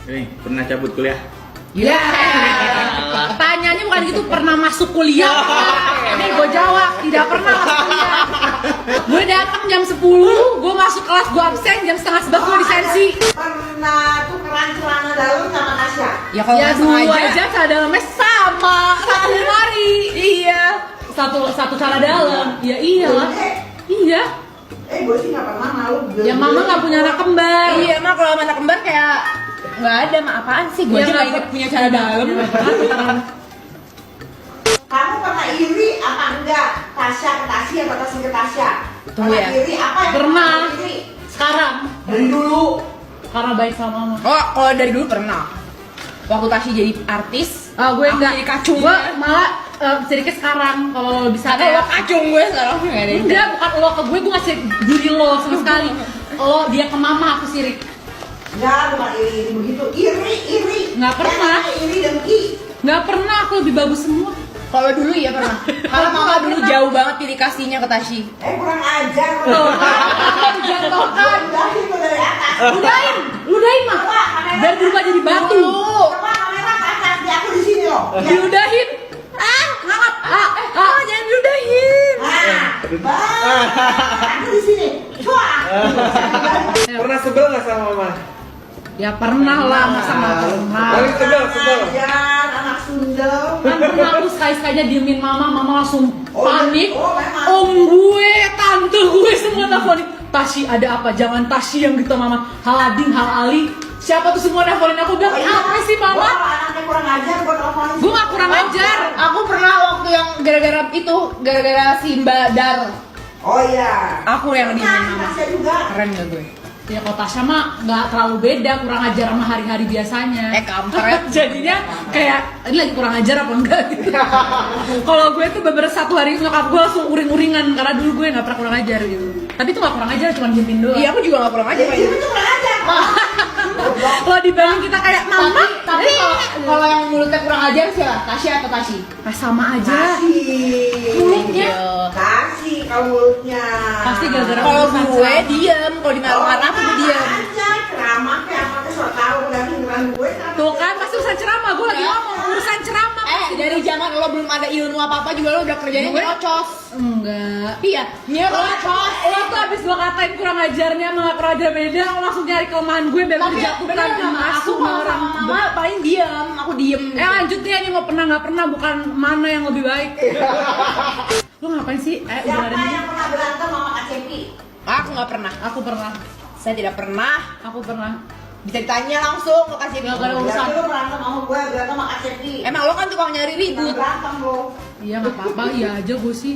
Ini pernah cabut kuliah? Ya. Pertanyaannya bukan gitu, pernah masuk kuliah? Ini gue jawab, tidak pernah masuk kuliah. Gue datang jam 10, gue masuk kelas, gue absen jam setengah 11 gue disensi. Pernah tukeran celana dalam sama Tasya? Ya kalau ya dulu aja celana dalamnya sama, satu lemari. Iya, satu celana dalam. Ya iyalah. Iya. Gue sih nggak pernah, malu. Ya mama nggak punya anak kembar. Iya, mah kalau anak kembar kayak nggak ada, mah apaan sih? Gue aja nggak inget punya celana dalam. Kamu pernah iri apa enggak? Tasya ke Tasya atau Tasya ke Tasya? Tunggu ya. Iri apa yang Pernah. kamu iri? Sekarang Dari dulu. karena baik sama mama. Oh, kalau dari dulu pernah. Waktu Tasya jadi artis, Gue aku enggak jadi kacung. Gue malah sedikit sekarang kalau lo bisa Karena lo kacung gue sekarang nggak ada. enggak, bukan lo ke gue ngasih diri lo sama sekali. Lo dia ke mama aku sirik. Enggak, bukan iri begitu. Iri. Nggak pernah. Yang namanya iri dengki. Nggak pernah, aku lebih bagus semua. Kalau dulu iya pernah. Karena mama dulu jauh banget pilih kasihnya ke Tasya. Kurang ajar. Jatuhkan. Udahin tuh dari atas. Ludahin mah. Coba kamera. Dan berubah jadi batu. Coba kamera ke atas. Di aku di sini loh. Ya. Diludahin. Ngangap. Jangan diludahin. Aku di sini. Coba. Pernah sebel nggak sama mama? Ya pernah lah, masa nggak pernah. Paling sebel. Ajar, anak sundel. Kan pernah aku sekali-sekalinya diemin mama langsung panik. memang. Om gue, tante gue semua teleponin. Tasya ada apa? Jangan Tasya yang gitu mama. Haladin, Ali. Siapa tuh semua teleponin aku bilang, apa sih Gua mama? kalau anaknya kurang ajar, gua teleponin. Gue gak kurang ajar. Aku pernah waktu yang gara-gara si Mbak Dar. Oh iya. Aku yang diemin mama. Tasya juga. Keren gak gue? Ya kalau Tasya mah gak terlalu beda, kurang ajar sama hari-hari biasanya. Kampret. Jadinya kayak, ini lagi kurang ajar apa enggak gitu. Kalau gue tuh beberapa satu hari nyokap gue langsung uring-uringan, karena dulu gue gak pernah kurang ajar gitu. Tapi itu gak kurang ajar, cuma diemin doang. Iya, aku juga gak kurang ajar. Jadi itu kurang ajar. Kalau dibanding kita kayak mama, Tapi kalau yang mulutnya kurang ajar siapa? Tasya atau Tasya? sama aja. Kasih. Mulutnya Kasih kalau mulutnya. pasti gara-gara Kalau urusan gue sama. diem, kalau dimarah-marah aku diem. Aja ceramah kayak apa tuh so tau dengan gue. Tuh kan pasti urusan ceramah, gue lagi ngomong urusan ceramah. Dari zaman lo belum ada ilmu apa-apa juga lo udah kerjanya Gue? nyerocos. Enggak. Iya, nyerocos. Lo tuh abis gue katain kurang ajarnya sama kurang ajar beda, lo langsung nyari kelemahan gue biar Tapi dijatuhkan bener, sama aku asuh kalau orang. sama mama paling diem, aku diem. Lanjut deh, ini mau pernah nggak pernah, bukan mana yang lebih baik. Lo ngapain sih? Siapa Udahin dulu. yang pernah berantem sama Kak Cepi? Aku nggak pernah. Aku pernah. Saya tidak pernah. Aku pernah. Bisa ditanya langsung ke kasih Nggak ada urusan. Berarti lo berantem sama gue, berantem sama Kak Cepi. Emang lo kan tukang nyari Bukan ribut. berantem lo. Iya nggak apa-apa, iya aja gue sih.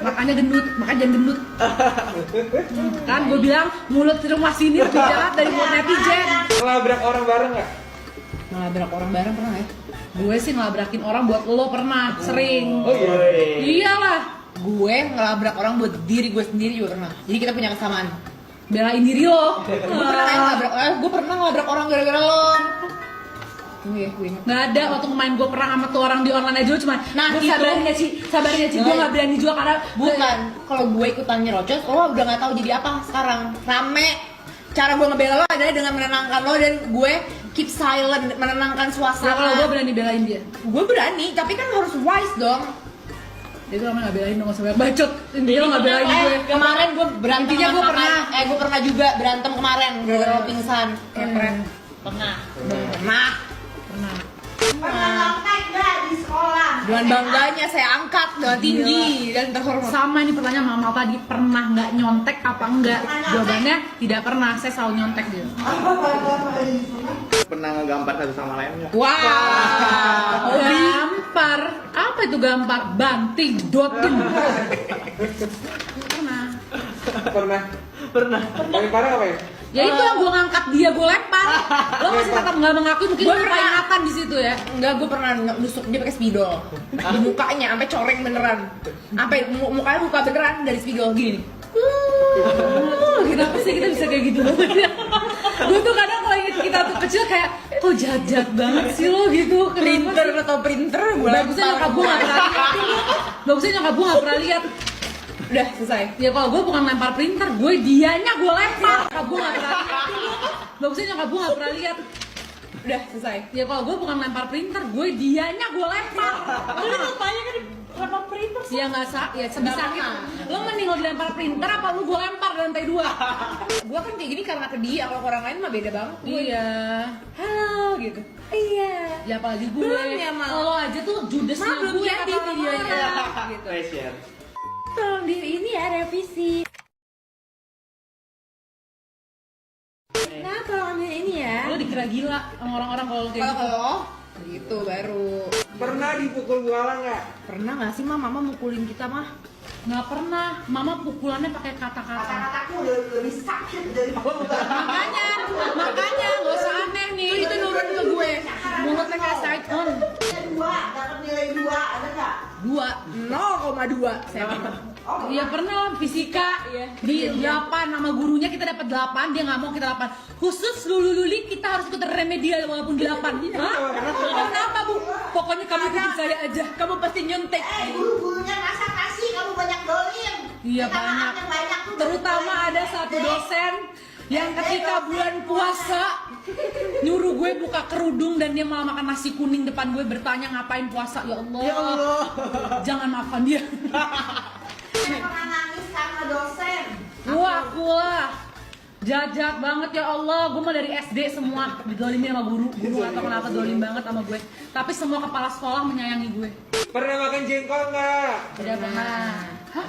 Makanya gendut. Makanya jangan gendut. Kan gue bilang mulut di rumah sini lebih jahat dari mulut netizen. Ngelabrak orang bareng nggak? Ngelabrak orang bareng pernah ya? Gue sih ngelabrakin orang buat lo pernah, sering. Oh iya. Iyalah, Gue ngelabrak orang buat diri gue sendiri juga pernah. Jadi kita punya kesamaan. belain diri lo. Gue pernah ngelabrak orang gara-gara lo. Gue ingat. Nggak ada, waktu main gue perang sama tuh orang di online aja cuma. Nah, gue itu. sabarnya Ci, gue nggak berani juga karena Bukan, kalau gue ikutan nyerocos, lo udah nggak tahu jadi apa sekarang. Rame. Cara gue ngebela lo adalah dengan menenangkan lo dan gue keep silent, menenangkan Nah, suasana. kalau gue berani belain dia. Gue berani, tapi kan harus wise dong. Dia tuh namanya nggak belain dong, sampai bacot. Dia lo nggak belain gue. Kemarin gue berantem Intinya sama gue pernah. gue pernah juga berantem kemarin gara-gara lo pingsan. Kepret. Pernah. Pernah. Pernah nyontek nggak di sekolah? Dengan bangganya saya angkat dengan tinggi dan terhormat. Sama ini pertanyaan mama tadi, pernah nggak nyontek apa enggak? Jawabannya tidak pernah, saya selalu nyontek gitu. Pernah ngegampar satu sama lain nggak? Wow. Gampar, apa itu gampar? Banting, dotin. Pernah. Pernah. Paling parah apa ya? Ya itu yang gue ngangkat dia, gue lempar. Lo masih tetap nggak mengakui, mungkin Gue gue pernah. ingatan di situ ya. Enggak, gue pernah nusuk dia pakai spidol di mukanya sampai coreng beneran. Sampai mukanya muka beneran dari spidol gini. Kenapa sih kita bisa kayak gitu banget ya? Gue tuh kadang kalau inget kita tuh kecil kayak, kok jahat banget sih lo gitu. Kenapa sih? Atau printer gue Bagusnya nyokap gue nggak pernah lihat. Bagusnya nyokap gue nggak pernah lihat. Udah selesai. Ya kalau gue bukan lempar printer, gue dianya gue lempar. Nyokap gue nggak pernah lihat. Bagusnya nyokap gue nggak pernah lihat. Udah selesai. Ya kalau gue bukan lempar printer, gue dianya gue lempar. Lu tanya kan lempar printer sih. Ya nggak ya sebisa Nggak gitu. pernah. Lo mending lo dilempar printer apa lu gue lempar di lantai 2? Gua kan kayak gini karena ke dia, kalau ke orang lain mah beda banget. Iya. Halo gitu. Iya. Ya apalagi gue. Belum ya, Mal. Lo aja tuh judesnya Mal, belum gue jadi kata orang videonya. lain. Gitu. Share. Tolong di ini ya revisi. Nah, tolong ambil ini ya. Lo dikira gila sama orang-orang kalau kayak gitu. Kalau gitu baru. Pernah dipukul Guala nggak? Pernah nggak sih mama mukulin kita mah? Nggak pernah. Mama pukulannya pakai kata-kata. Kata-kataku lebih sakit dari Makanya nggak usah aneh nih. Itu nurun ke gue. Mulutnya kayak side on. dua, dapat nilai 2, ada nggak? 0,2 saya pernah. Oh, Iya pernah fisika di 8 nama gurunya kita dapat 8, dia nggak mau kita 8. Khusus lulu-luli kita harus ikut remedial walaupun 8. Hah? Kenapa Bu? Pokoknya kamu ikutin saya aja. Kamu pasti nyontek. guru-gurunya masak nasi, kamu banyak dolim. Iya, Kita banyak. makannya banyak tuh. Terutama ada satu dosen yang ketika bulan puasa nyuruh gue buka kerudung dan dia malah makan nasi kuning depan gue bertanya ngapain puasa. Ya Allah. Jangan maafkan dia. Saya pernah nangis karena dosen. Aku lah. Jajak banget ya Allah, gue mah dari SD semua didolimin sama guru atau kenapa dolim banget sama gue. Tapi semua kepala sekolah menyayangi gue. Pernah makan jengkol nggak? Tidak pernah. Hah?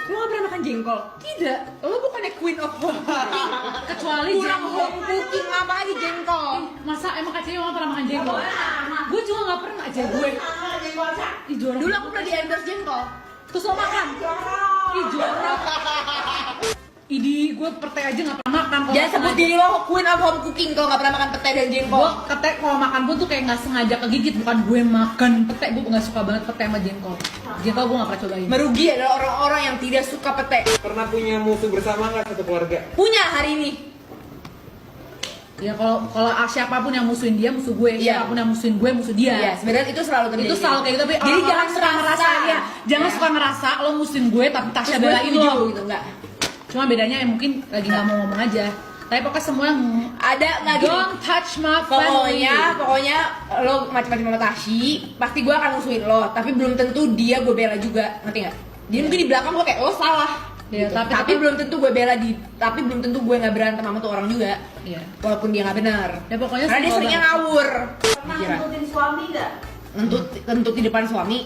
Lu gak pernah makan jengkol? Tidak. Lo bukannya queen of home cooking? Kecuali Kurang jengkol. home cooking apa lagi jengkol? Masa emang kacanya emang pernah makan jengkol? Gue juga nggak pernah aja gue. Sama jadi kocak. Ih jorok. Dulu aku pernah di endorse jengkol. Terus lo makan? Ih jorok. Idi, gue pete aja nggak pernah makan. Kalau Jangan sebut sengaja- diri lo queen of home cooking kalau gak pernah makan pete dan jengkol. Gue ketek kalau makan pun tuh kayak nggak sengaja kegigit, bukan gue makan pete. Gue nggak suka banget pete sama jengkol. Jengkol gue nggak pernah cobain. Merugi adalah orang-orang yang tidak suka pete. Pernah punya musuh bersama nggak satu keluarga? Punya hari ini. Ya kalau siapapun yang musuhin dia musuh gue, Iya. siapapun yang musuhin gue musuh dia. Iya, sebenarnya itu selalu terjadi. Itu selalu kayak gitu, tapi jadi orang-orang jangan suka ngerasa ya. Jangan Ya. suka ngerasa lo musuhin gue tapi Tasya Terus gue belain setuju lo gitu enggak. Cuma bedanya ya mungkin lagi nggak mau ngomong aja. Tapi pokoknya semua yang Ada nggak gini? don't touch my family. Pokoknya lo macam-macam sama Tashi, pasti gue akan musuhin lo. Tapi belum tentu dia gue bela juga, ngerti nggak? Jadi mungkin di belakang gue kayak lo salah. Iya, Gitu. tapi- tapi belum tentu gue bela tapi belum tentu gue nggak berantem sama tuh orang juga. Iya. Walaupun dia nggak benar. Ya pokoknya Karena dia semua seringnya bang- ngawur. Pernah Pikiran. ngentutin suami nggak? Kentut di depan suami.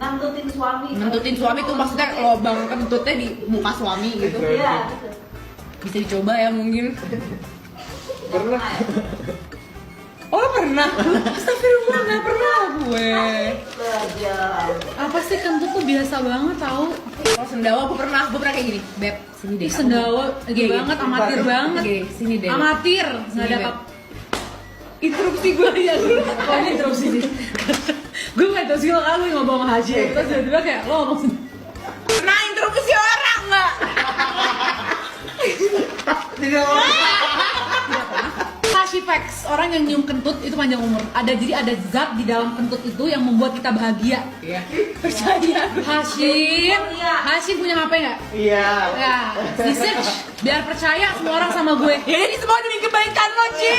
Ngentutin suami. Nentutin suami tuh maksudnya lobang kentutnya di muka suami gitu. Iya, gitu. Bisa dicoba ya mungkin. Pernah. Oh lo pernah? Astagfirullah nggak pernah gue. Belajar. Apa sih kentut tuh biasa banget tau. Kalau sendawa gue pernah kayak gini. Beb, sini deh. Ih, sendawa Gini, gini gini. banget, amatir banget. Gini, sini deh. Amatir, Sini, nggak ada Beb. apa. Interupsi gue ya dulu. Oh ini interupsi nih. Gue nggak tahu sih lo kan lu ngomong Haji. Terus tiba-tiba kayak lo ngomong sendiri. Pernah interupsi orang nggak? Tidak. Hashifax, orang yang nyium kentut itu panjang umur. Jadi ada zat di dalam kentut itu yang membuat kita bahagia. Iya. Percaya. Hashim, Hashim punya HP nggak? Iya. Ya, research biar percaya semua orang sama gue. Ya ini semua demi kebaikan lo, Ci.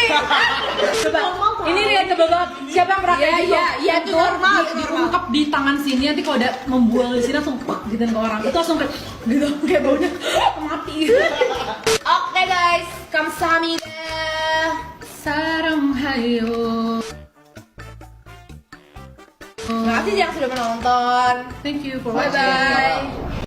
Coba, ini lihat coba Bang. Siapa yang pernah kayak gitu? Iya, itu normal, itu normal. Diungkap di tangan sini, nanti kalau ada membual di sini langsung pak gitu ke orang. Itu langsung kayak gitu, kayak baunya mati. Oke guys, kamsahamnida. Sarang hayo. Terima kasih yang sudah menonton. Thank you for Bye watching. bye.